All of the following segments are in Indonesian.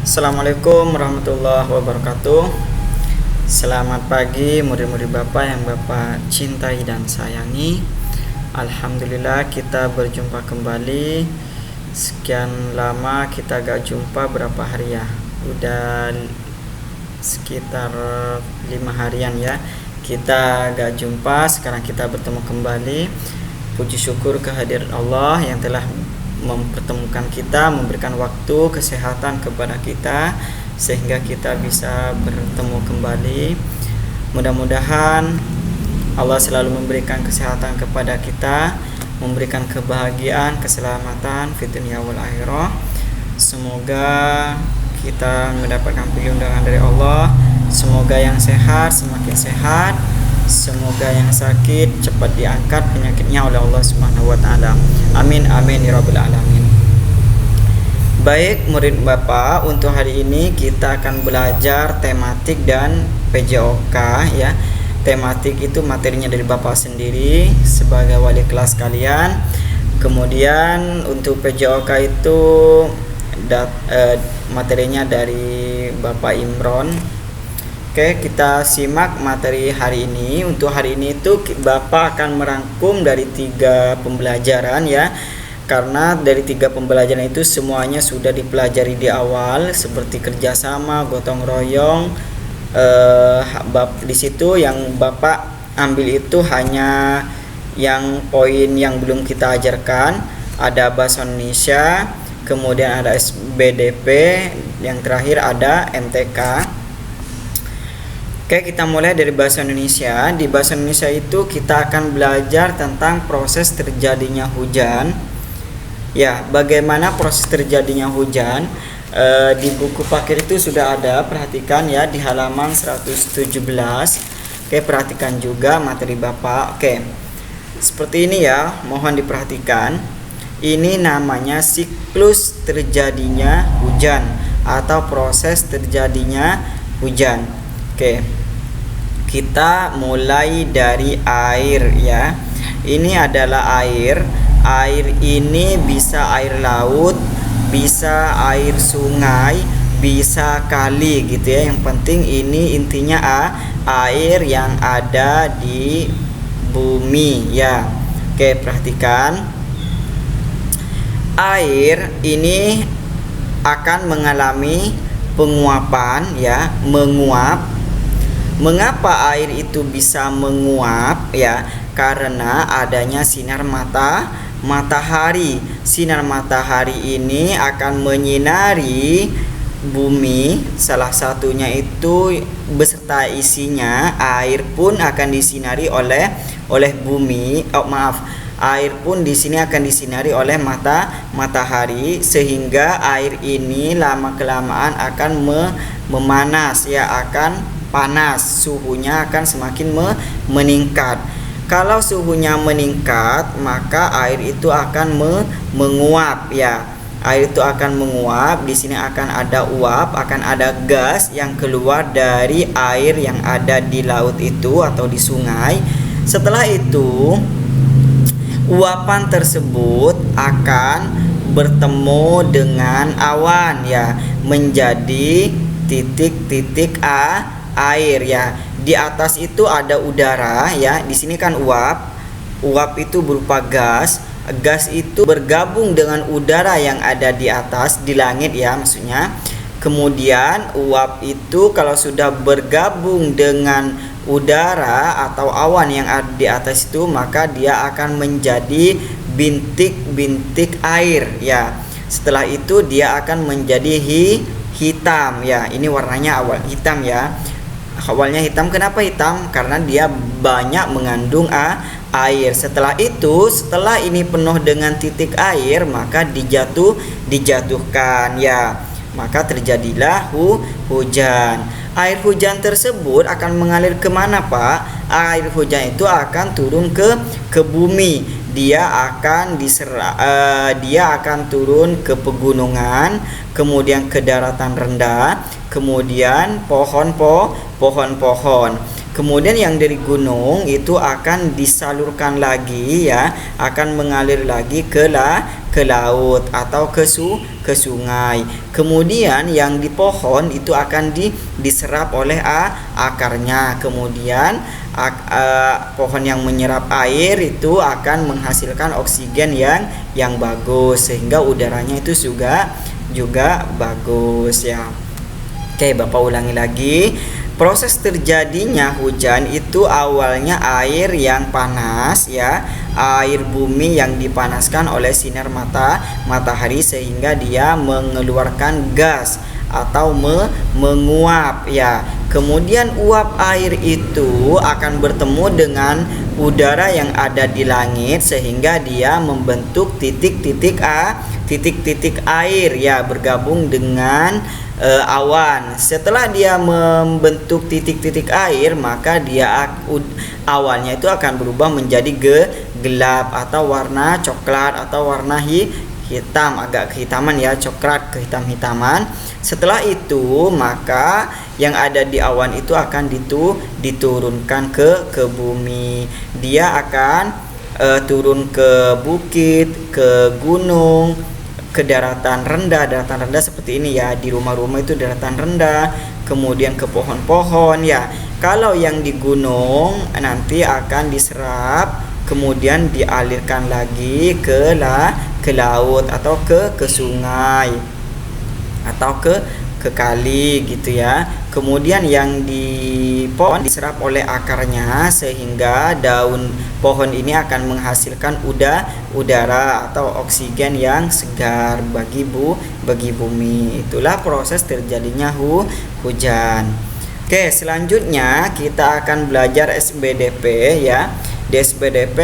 Assalamualaikum warahmatullahi wabarakatuh. Selamat pagi murid-murid Bapak yang Bapak cintai dan sayangi. Alhamdulillah kita berjumpa kembali. Sekian lama kita gak jumpa, berapa hari ya? Udah sekitar 5 harian ya kita gak jumpa. Sekarang kita bertemu kembali. Puji syukur kehadiran Allah yang telah mempertemukan kita, memberikan waktu, kesehatan kepada kita sehingga kita bisa bertemu kembali. Mudah-mudahan Allah selalu memberikan kesehatan kepada kita, memberikan kebahagiaan, keselamatan fid dunya wal akhirah. Semoga kita mendapatkan perlindungan dari Allah. Semoga yang sehat semakin sehat, semoga yang sakit cepat diangkat penyakitnya oleh Allah Subhanahu wa taala. Amin amin ya rabbal alamin. Baik murid Bapak, untuk hari ini kita akan belajar tematik dan PJOK ya. Tematik itu materinya dari Bapak sendiri sebagai wali kelas kalian. Kemudian untuk PJOK itu materinya dari Bapak Imron. Oke, kita simak materi hari ini. Untuk hari ini itu Bapak akan merangkum dari 3 pembelajaran ya. Karena dari 3 pembelajaran itu semuanya sudah dipelajari di awal, seperti kerjasama, gotong royong. Di situ yang Bapak ambil itu hanya yang poin yang belum kita ajarkan. Ada bahasa Indonesia, kemudian ada SBDP, yang terakhir ada MTK. Oke, kita mulai dari bahasa Indonesia. Di bahasa Indonesia itu kita akan belajar tentang proses terjadinya hujan. Ya, bagaimana proses terjadinya hujan? Di buku pakir itu sudah ada, perhatikan ya di halaman 117. Oke, perhatikan juga materi Bapak. Oke. Seperti ini ya, mohon diperhatikan. Ini namanya siklus terjadinya hujan atau proses terjadinya hujan. Oke, kita mulai dari air ya. Ini adalah air. Air ini bisa air laut, bisa air sungai, bisa kali gitu ya. Yang penting ini intinya air yang ada di bumi ya. Oke, perhatikan. Air ini akan mengalami penguapan ya, menguap. Mengapa air itu bisa menguap ya? Karena adanya sinar matahari. Sinar matahari ini akan menyinari bumi, salah satunya itu beserta isinya. Air pun akan disinari oleh bumi. Air pun di sini akan disinari oleh matahari sehingga air ini lama kelamaan akan memanas ya, akan panas, suhunya akan semakin meningkat. Kalau suhunya meningkat, maka air itu akan menguap ya. Air itu akan menguap. Di sini akan ada uap, akan ada gas yang keluar dari air yang ada di laut itu atau di sungai. Setelah itu, uapan tersebut akan bertemu dengan awan ya, menjadi titik-titik air ya. Di atas itu ada udara ya. Di sini kan uap. Uap itu berupa gas. Gas itu bergabung dengan udara yang ada di atas, di langit ya maksudnya. Kemudian uap itu kalau sudah bergabung dengan udara atau awan yang ada di atas itu, maka dia akan menjadi bintik-bintik air ya. Setelah itu dia akan menjadi hitam ya. Ini warnanya awal hitam ya. Awalnya hitam, kenapa hitam? Karena dia banyak mengandung air. Setelah itu, setelah ini penuh dengan titik air, maka dijatuhkan ya. Maka terjadilah hujan. Air hujan tersebut akan mengalir kemana Pak? Air hujan itu akan turun ke bumi. Dia akan turun ke pegunungan, kemudian ke daratan rendah, kemudian pohon-pohon. Kemudian yang dari gunung itu akan disalurkan lagi ya, akan mengalir lagi ke ke laut atau ke sungai. Kemudian yang di pohon itu akan diserap oleh akarnya. Kemudian pohon yang menyerap air itu akan menghasilkan oksigen yang bagus, sehingga udaranya itu juga bagus ya. Oke, Bapak ulangi lagi. Proses terjadinya hujan itu awalnya air yang panas ya, air bumi yang dipanaskan oleh sinar matahari sehingga dia mengeluarkan gas atau menguap ya. Kemudian uap air itu akan bertemu dengan udara yang ada di langit sehingga dia membentuk titik-titik air ya, bergabung dengan awan. Setelah dia membentuk titik-titik air, maka awannya itu akan berubah menjadi gelap atau warna coklat atau warna hitam, agak kehitaman ya, coklat kehitam-hitaman. Setelah itu maka yang ada di awan itu akan diturunkan ke bumi. Dia akan turun ke bukit, ke gunung, ke daratan rendah seperti ini ya. Di rumah-rumah itu daratan rendah, kemudian ke pohon-pohon ya. Kalau yang di gunung nanti akan diserap, kemudian dialirkan lagi ke laut atau ke sungai atau ke kali gitu ya. Kemudian yang di pohon diserap oleh akarnya sehingga daun pohon ini akan menghasilkan udara atau oksigen yang segar bagi bumi. Itulah proses terjadinya hujan. Oke, selanjutnya kita akan belajar SBDP ya. Di SBDP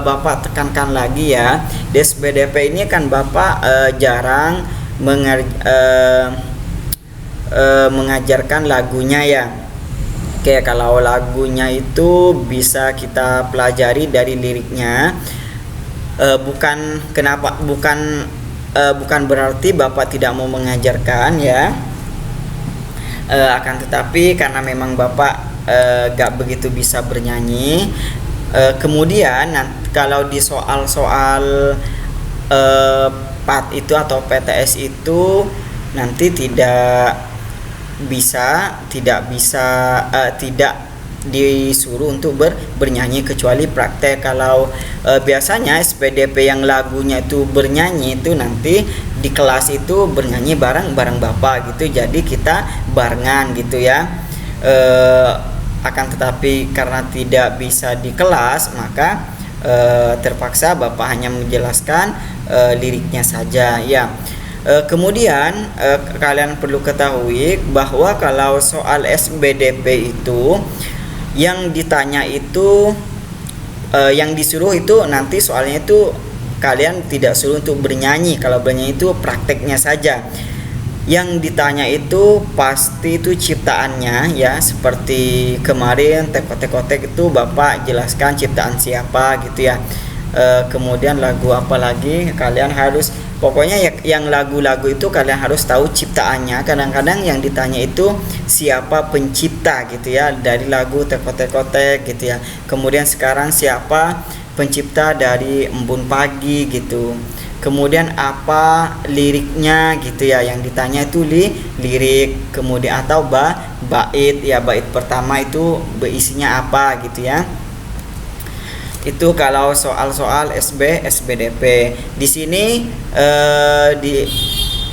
Bapak tekankan lagi ya. Di SBDP ini kan Bapak jarang mengajarkan lagunya ya. Oke, kalau lagunya itu bisa kita pelajari dari liriknya. Bukan berarti Bapak tidak mau mengajarkan ya. Akan tetapi karena memang Bapak gak begitu bisa bernyanyi. Kemudian kalau di soal-soal PAT itu atau PTS itu nanti tidak disuruh untuk bernyanyi kecuali praktek. Kalau biasanya SPDP yang lagunya itu bernyanyi itu nanti di kelas itu bernyanyi bareng Bapak gitu, jadi kita barengan gitu ya. Akan tetapi karena tidak bisa di kelas maka terpaksa Bapak hanya menjelaskan liriknya saja ya. Kemudian kalian perlu ketahui bahwa kalau soal SBDP itu yang ditanya itu yang disuruh itu nanti soalnya itu kalian tidak suruh untuk bernyanyi. Kalau bernyanyi itu prakteknya saja. Yang ditanya itu pasti itu ciptaannya ya, seperti kemarin tekotek-kotek itu Bapak jelaskan ciptaan siapa gitu ya. Kemudian lagu apa lagi kalian harus, pokoknya yang lagu-lagu itu kalian harus tahu ciptaannya. Kadang-kadang yang ditanya itu siapa pencipta gitu ya dari lagu tekotek-kotek gitu ya. Kemudian sekarang siapa pencipta dari Embun Pagi gitu. Kemudian apa liriknya gitu ya, yang ditanya itu lirik. Kemudian atau bait ya, bait pertama itu isinya apa gitu ya. Itu kalau soal-soal SBDP. Di sini di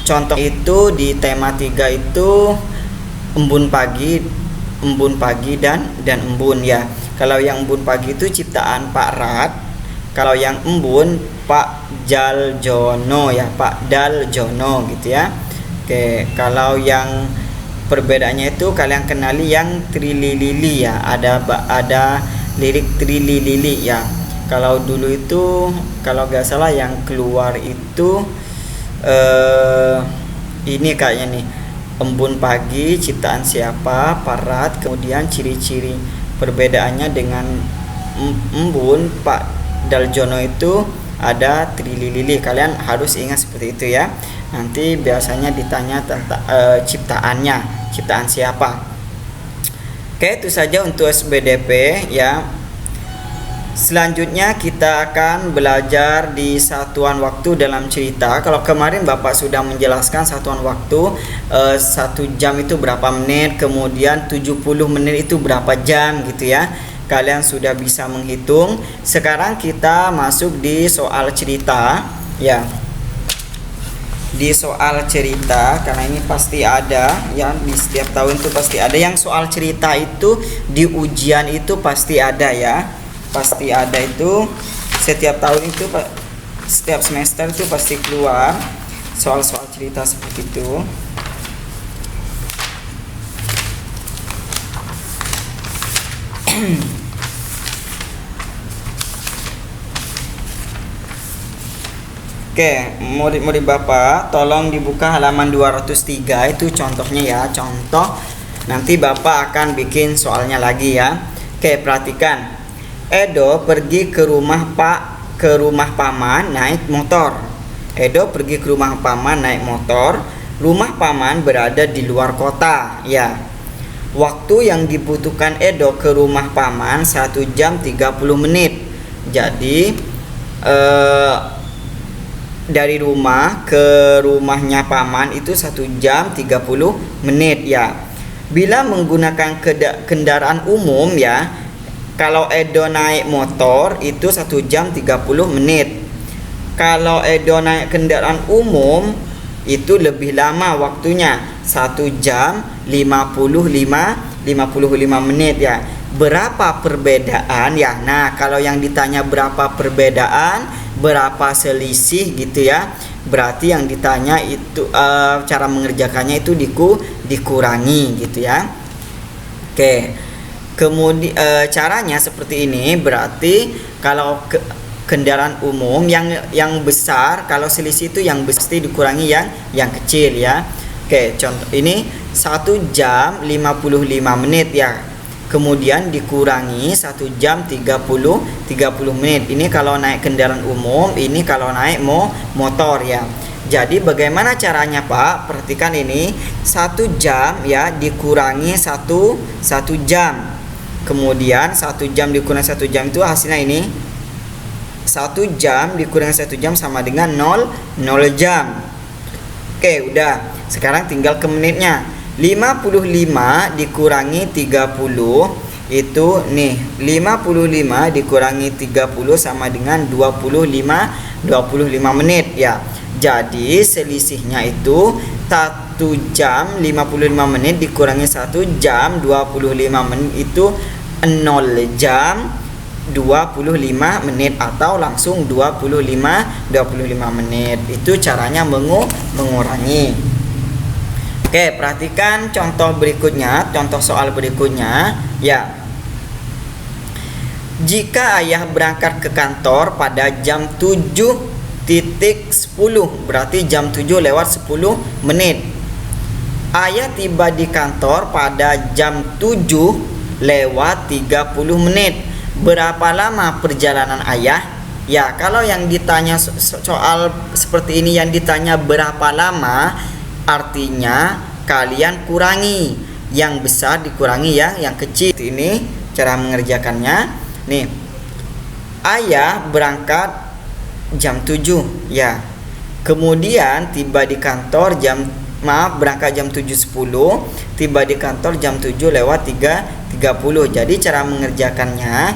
contoh itu di tema 3 itu Embun Pagi dan Embun ya. Kalau yang Embun Pagi itu ciptaan Pak Rat. Kalau yang Embun Pak Jaljono ya, Pak Daljono gitu ya. Oke, kalau yang perbedaannya itu kalian kenali yang Trililili ya. Ada lirik Trililili ya. Kalau dulu itu kalau gak salah yang keluar itu ini kayaknya nih, Embun Pagi ciptaan siapa, Parat. Kemudian ciri-ciri perbedaannya dengan Embun Pak Daljono itu ada Trililili. Kalian harus ingat seperti itu ya. Nanti biasanya ditanya tentang ciptaan siapa. Oke, itu saja untuk SBDP ya. Selanjutnya kita akan belajar di satuan waktu dalam cerita. Kalau kemarin Bapak sudah menjelaskan satuan waktu, 1 jam itu berapa menit, kemudian 70 menit itu berapa jam gitu ya. Kalian sudah bisa menghitung. Sekarang kita masuk di soal cerita ya. Di soal cerita, karena ini pasti ada ya, di setiap tahun itu pasti ada. Yang soal cerita itu di ujian itu pasti ada ya. Pasti ada itu setiap tahun itu, setiap semester itu pasti keluar soal-soal cerita seperti itu. Oke, murid-murid Bapak tolong dibuka halaman 203, itu contohnya ya, contoh. Nanti Bapak akan bikin soalnya lagi ya. Oke, perhatikan. Edo pergi ke rumah paman naik motor. Edo pergi ke rumah paman naik motor. Rumah paman berada di luar kota ya. Waktu yang dibutuhkan Edo ke rumah paman 1 jam 30 menit. Jadi dari rumah ke rumahnya paman itu 1 jam 30 menit ya. Bila menggunakan kendaraan umum ya, kalau Edo naik motor itu 1 jam 30 menit. Kalau Edo naik kendaraan umum itu lebih lama waktunya, 1 jam 55 menit ya. Berapa perbedaan ya? Nah, kalau yang ditanya berapa perbedaan, berapa selisih gitu ya, berarti yang ditanya itu cara mengerjakannya itu dikurangi gitu ya. Oke. Kemudian caranya seperti ini, berarti kalau kendaraan umum yang besar, kalau selisih itu yang pasti dikurangi yang kecil ya. Oke, contoh ini 1 jam 55 menit ya. Kemudian dikurangi 1 jam 30 menit. Ini kalau naik kendaraan umum, ini kalau naik motor ya. Jadi bagaimana caranya Pak? Perhatikan ini, 1 jam ya dikurangi 1 jam. Kemudian 1 jam dikurangi 1 jam itu hasilnya ini, 1 jam dikurangi 1 jam sama dengan 0 jam. Oke, udah. Sekarang tinggal ke menitnya. 55 dikurangi 30 itu nih, 55 dikurangi 30 sama dengan 25 menit ya. Jadi selisihnya itu 1 jam 55 menit dikurangi 1 jam 25 menit itu 0 jam 25 menit atau langsung 25 menit. Itu caranya mengurangi. Oke, perhatikan contoh berikutnya, contoh soal berikutnya ya. Jika ayah berangkat ke kantor pada jam 7:10, berarti jam 7 lewat 10 menit. Ayah tiba di kantor pada jam 7 lewat 30 menit. Berapa lama perjalanan ayah? Ya, kalau yang ditanya soal seperti ini, yang ditanya berapa lama, artinya kalian kurangi yang besar dikurangi yang kecil. Ini cara mengerjakannya. Nih, ayah berangkat jam 7 ya. Kemudian tiba di kantor berangkat jam 7.10, tiba di kantor jam 7 lewat 30. Jadi cara mengerjakannya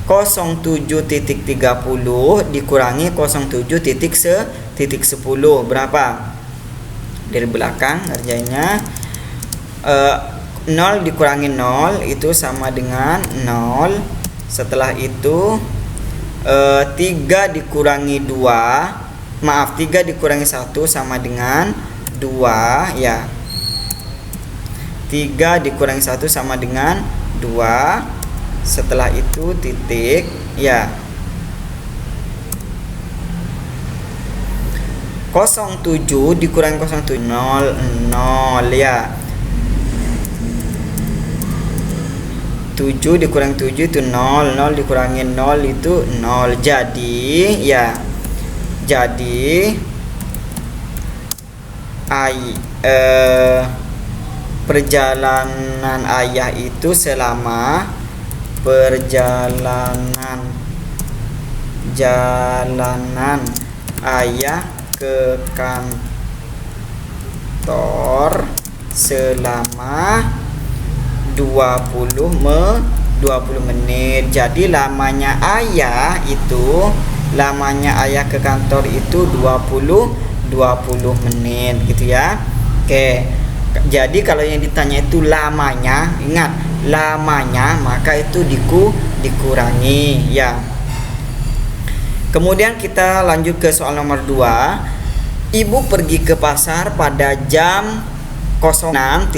07.30 dikurangi 07.10. Berapa? Dari belakang ngerjainnya. 0 dikurangi 0 itu sama dengan 0. Setelah itu 3 dikurangi 1 sama dengan 2 ya. 3 dikurangi 1 sama dengan 2. Setelah itu titik ya. 07 dikurangi 07 0 ya. 7 dikurangi 7 itu 0, 0 dikurangi 0 itu 0. Jadi ya, perjalanan ayah itu selama perjalanan perjalanan ayah ke kantor selama 20 menit. Jadi lamanya ayah ke kantor itu 20 menit gitu ya. Oke. Jadi kalau yang ditanya itu lamanya, ingat lamanya maka itu dikurangi ya. Kemudian kita lanjut ke soal nomor 2. Ibu pergi ke pasar pada jam 06.30.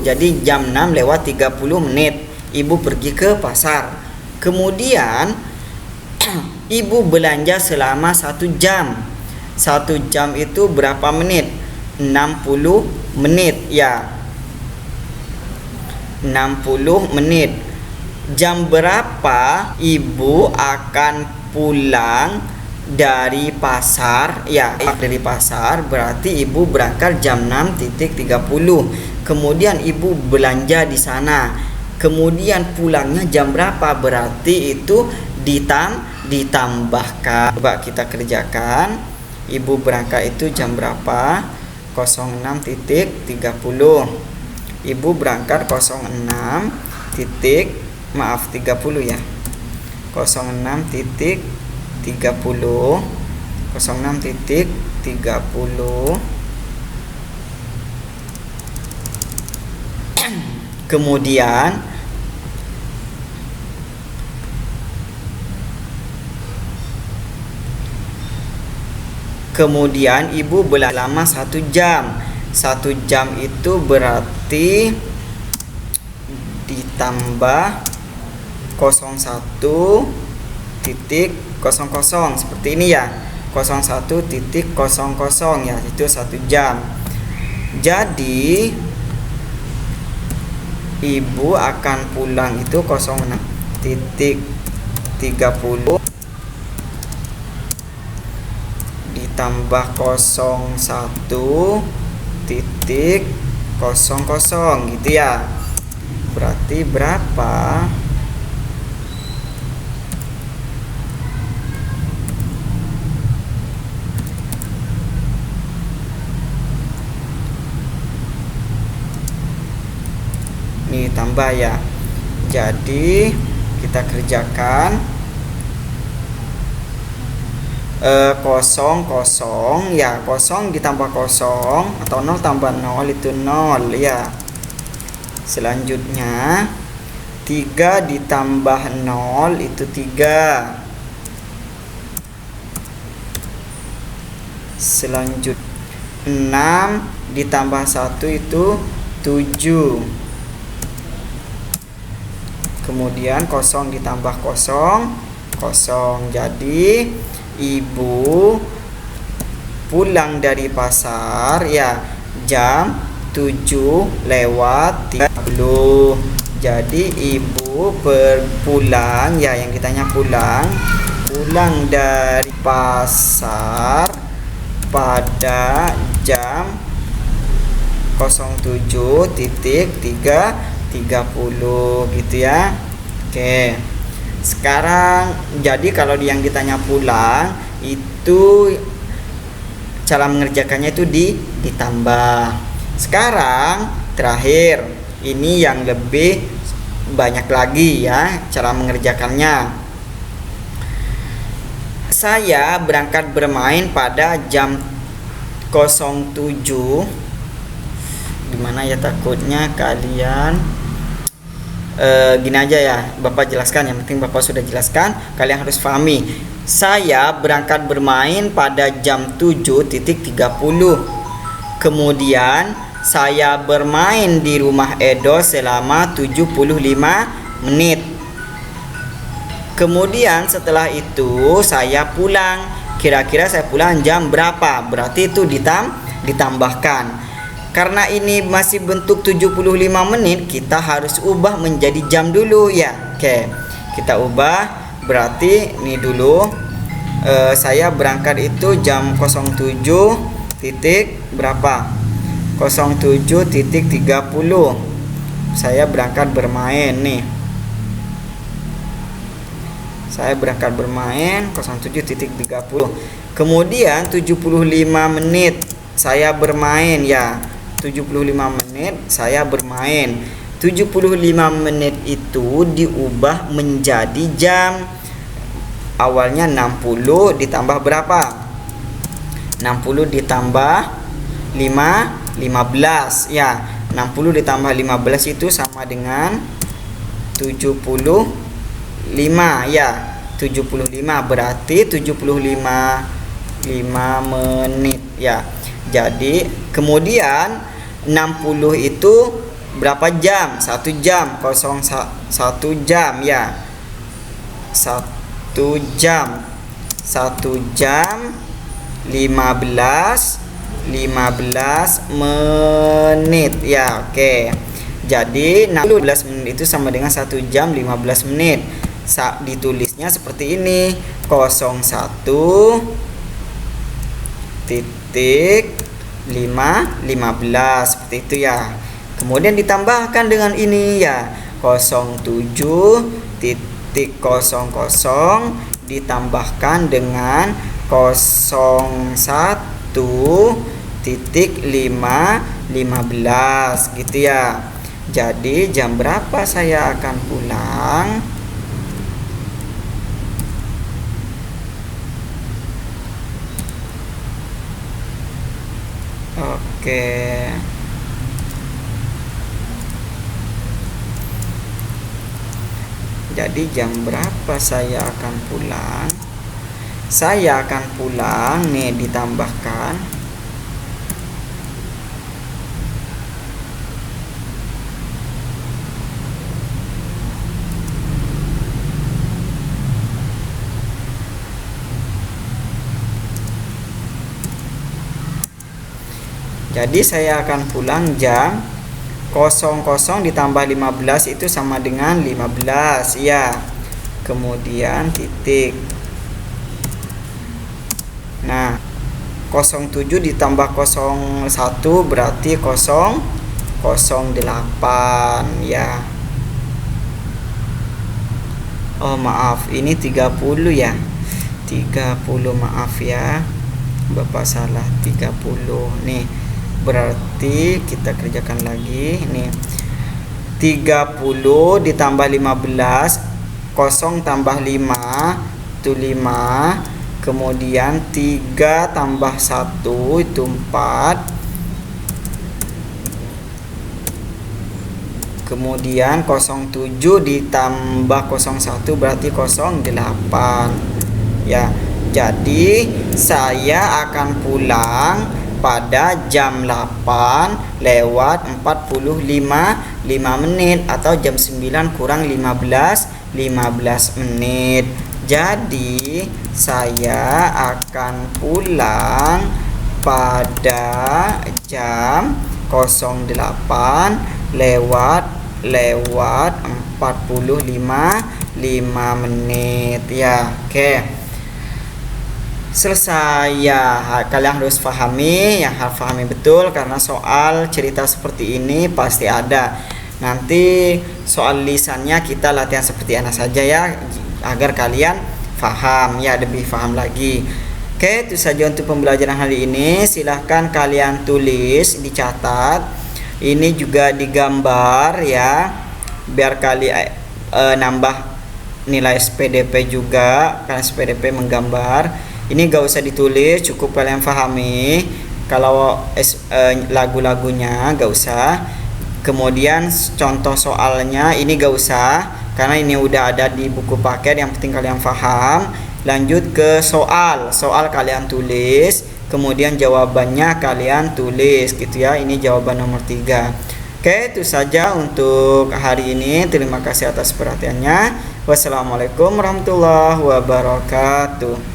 Jadi jam 6 lewat 30 menit ibu pergi ke pasar. Kemudian ibu belanja selama 1 jam. 1 jam itu berapa menit? 60 menit ya. 60 menit. Jam berapa ibu akan pulang dari pasar? Ya, dari pasar berarti ibu berangkat jam 6.30. Kemudian ibu belanja di sana. Kemudian pulangnya jam berapa? Berarti itu ditambahkan. Coba kita kerjakan. Ibu berangkat itu jam berapa? 06.30. Ibu berangkat 30 ya. 06.30. Kemudian ibu lama 1 jam. 1 jam itu berarti ditambah 01.00 seperti ini ya. 01.00 ya, itu 1 jam. Jadi ibu akan pulang itu 06.30 ditambah 01.00 gitu ya. Berarti berapa? Ini tambah ya. Jadi kita kerjakan 00 ya, 0 ditambah 0 atau 0 tambah 0 itu 0 ya. Selanjutnya 3 ditambah 0 itu 3. Selanjutnya 6 ditambah 1 itu 7. Kemudian 0 ditambah 0, 0. Jadi ibu pulang dari pasar ya jam 7:30. Jadi ibu berpulang ya, yang ditanya pulang dari pasar pada jam 07.30 gitu ya. Oke. Sekarang jadi kalau yang ditanya pulang itu cara mengerjakannya itu ditambah. Sekarang terakhir ini yang lebih banyak lagi ya cara mengerjakannya. Saya berangkat bermain pada jam 07. Gimana ya, takutnya kalian gini aja ya, Bapak jelaskan. Yang penting Bapak sudah jelaskan, kalian harus pahami. Saya berangkat bermain pada jam 7.30. Kemudian saya bermain di rumah Edo selama 75 menit. Kemudian setelah itu saya pulang. Kira-kira saya pulang jam berapa? Berarti itu ditambahkan. Karena ini masih bentuk 75 menit, kita harus ubah menjadi jam dulu ya. Oke, kita ubah. Berarti ini dulu saya berangkat itu jam 07 titik berapa? 07.30. Saya berangkat bermain nih. Saya berangkat bermain 07.30. Kemudian 75 menit saya bermain ya. 75 menit saya bermain. 75 menit itu diubah menjadi jam. Awalnya 60 ditambah berapa? 60 ditambah 15 ya. 60 ditambah 15 itu sama dengan 75 ya. 75 berarti 75 menit ya. Jadi kemudian 60 itu berapa jam? 1 jam, 1 jam ya. 1 jam 15 menit ya. Oke. Jadi 15 menit itu sama dengan 1 jam 15 menit. Ditulisnya seperti ini. 01.15 seperti itu ya. Kemudian ditambahkan dengan ini ya. 07.00 ditambahkan dengan 01.15 gitu ya. Jadi jam berapa saya akan pulang? Oke. Jadi jam berapa saya akan pulang? Saya akan pulang nih, ditambahkan jadi saya akan pulang jam 00 ditambah 15 itu sama dengan 15 ya. Kemudian titik. Nah, 07 ditambah 01 berarti 008 ya. Oh maaf, ini 30 ya. 30 maaf ya. Bapak salah 30 nih. Berarti kita kerjakan lagi nih. 30 ditambah 15, 0 tambah 5 itu 5. Kemudian 3 tambah 1 itu 4. Kemudian 07 ditambah 01 berarti 08 ya. Jadi saya akan pulang pada jam 8 lewat 45 menit atau jam 9 kurang 15 menit. Jadi saya akan pulang pada jam 08 lewat 45 menit ya. Oke. Selesai ya. Kalian harus pahami, yang harus pahami betul, karena soal cerita seperti ini pasti ada. Nanti soal lisannya kita latihan seperti anak saja ya, agar kalian paham ya, lebih paham lagi. Oke, itu saja untuk pembelajaran hari ini. Silahkan kalian tulis, dicatat. Ini juga digambar ya, biar kalian nambah nilai SPDP juga. Karena SPDP menggambar. Ini gak usah ditulis, cukup kalian pahami. Kalau lagu-lagunya gak usah. Kemudian contoh soalnya ini gak usah, karena ini udah ada di buku paket. Yang penting kalian paham. Lanjut ke soal kalian tulis, kemudian jawabannya kalian tulis gitu ya. Ini jawaban nomor 3. Oke, itu saja untuk hari ini. Terima kasih atas perhatiannya. Wassalamualaikum warahmatullahi wabarakatuh.